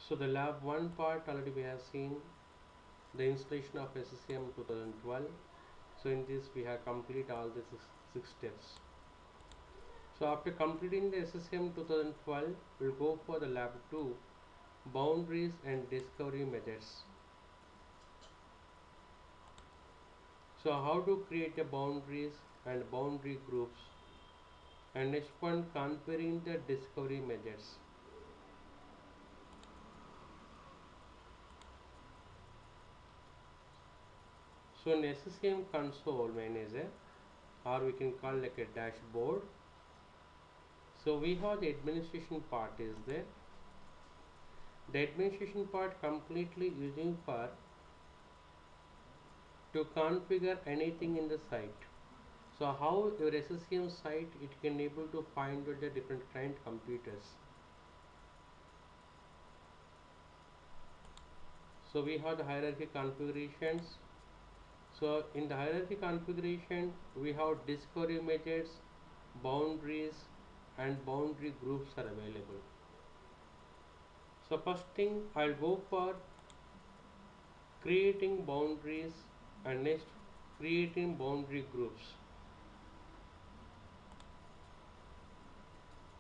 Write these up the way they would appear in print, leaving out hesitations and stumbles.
So the lab 1 part already we have seen the installation of SCCM 2012. So in this we have complete all the six steps. So after completing the SCCM 2012, we'll go for the lab 2, boundaries and discovery methods. So how to create a boundaries and boundary groups, and next one, configuring the discovery methods. So in SCCM console manager, or we can call like a dashboard. So we have the administration part is there. The administration part completely using for to configure anything in the site. So how your SCCM site it can able to find out the different client computers. So we have the hierarchy configurations. So in the hierarchy configuration we have discovery methods, boundaries and boundary groups are available. So first thing I'll go for creating boundaries and next creating boundary groups.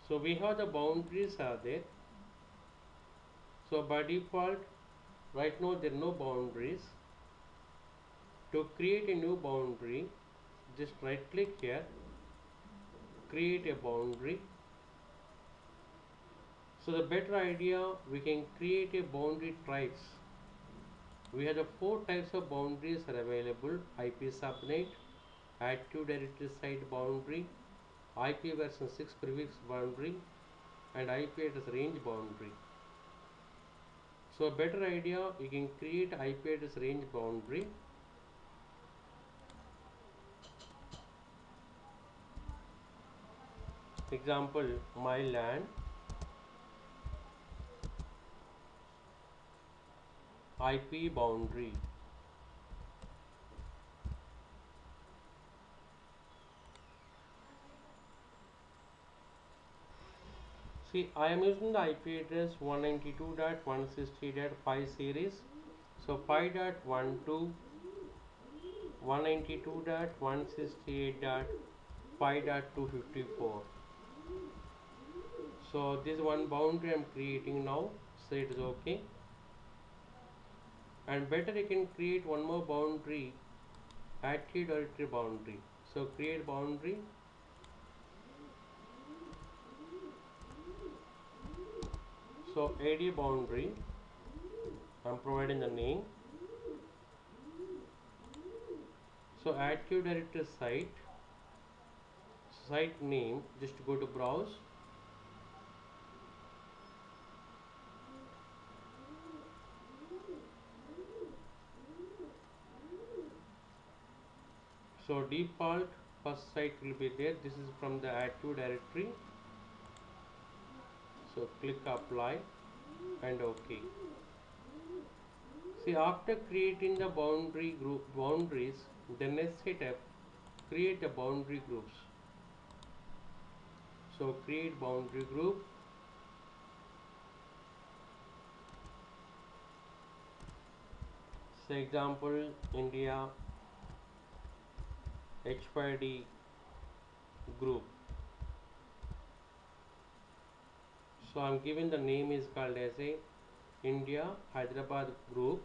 So we have the boundaries are there. So by default right now there are no boundaries. To create a new boundary, just right click here, create a boundary. So the better idea, we can create a boundary types. We have the 4 types of boundaries are available: IP subnet, active directory site boundary, IP version 6 prefix boundary and IP address range boundary. So a better idea, you can create IP address range boundary. Example, my LAN IP boundary. See, I am using the IP address 192.168.5 series. So 5.12 192.168.5.254. So this one boundary I am creating now. So it is okay. And better you can create one more boundary, active directory boundary. So create boundary. So AD boundary, I am providing the name. So active directory site name, just go to browse. So default first site will be there. This is from the active directory. So click apply and OK. See, after creating the boundaries, the next step, create the boundary groups. So create boundary group. So example, India H5D group. So I'm giving the name is called as a India Hyderabad group.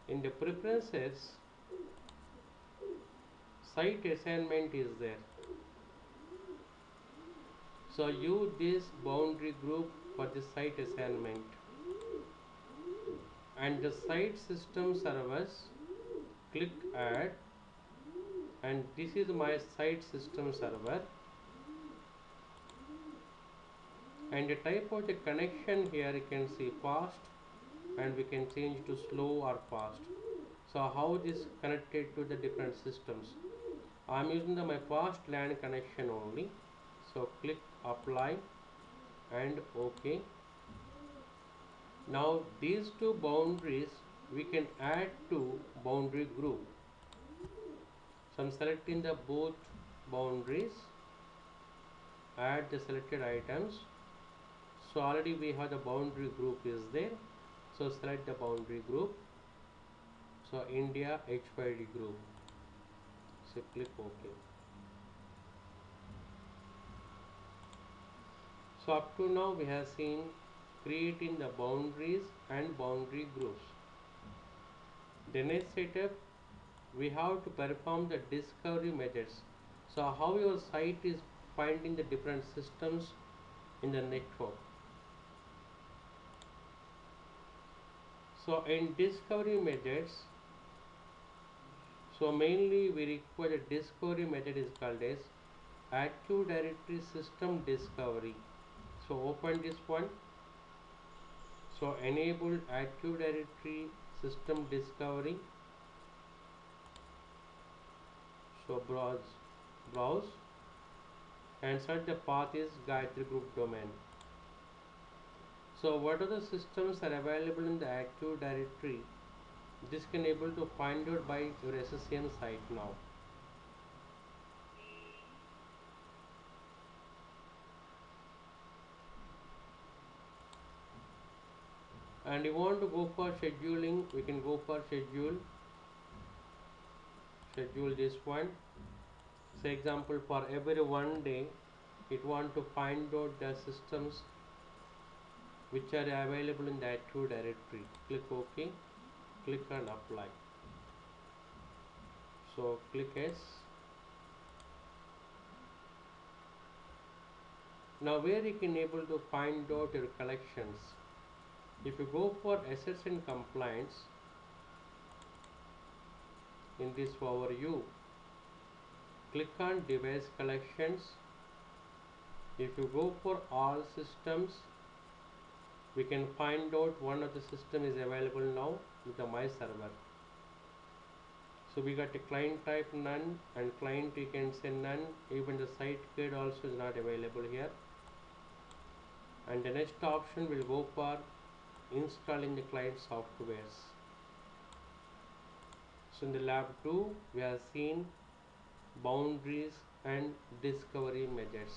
In the preferences, site assignment is there. So use this boundary group for the site assignment. And the site system servers, click add, and this is my site system server. And the type of the connection here you can see fast, and we can change to slow or fast. So how this connected to the different systems? I'm using my fast LAN connection only. So click apply and OK. Now these two boundaries we can add to boundary group. So I'm selecting the both boundaries, add the selected items. So already we have the boundary group is there. So select the boundary group. So India HYD group. So click OK. So up to now we have seen creating the boundaries and boundary groups. The next setup, we have to perform the discovery methods. So how your site is finding the different systems in the network. So in discovery methods, so mainly we require a discovery method is called as Active Directory System Discovery. So open this one. So enable Active Directory System Discovery. So browse and search the path is Gayatri Group domain. So what are the systems are available in the Active Directory? This can able to find out by your SCCM site now. And you want to go for scheduling, we can go for schedule this one. So example, for every one day it want to find out the systems which are available in the Active Directory. Click OK, click on apply. So click yes. Now where you can able to find out your collections. If you go for assets and compliance, in this overview, click on device collections. If you go for all systems, we can find out one of the system is available now with the my server. So we got a client type none, and client you can say none, even the site code also is not available here. And the next option will go for installing the client softwares. So in the LAB2 we have seen boundaries and discovery methods.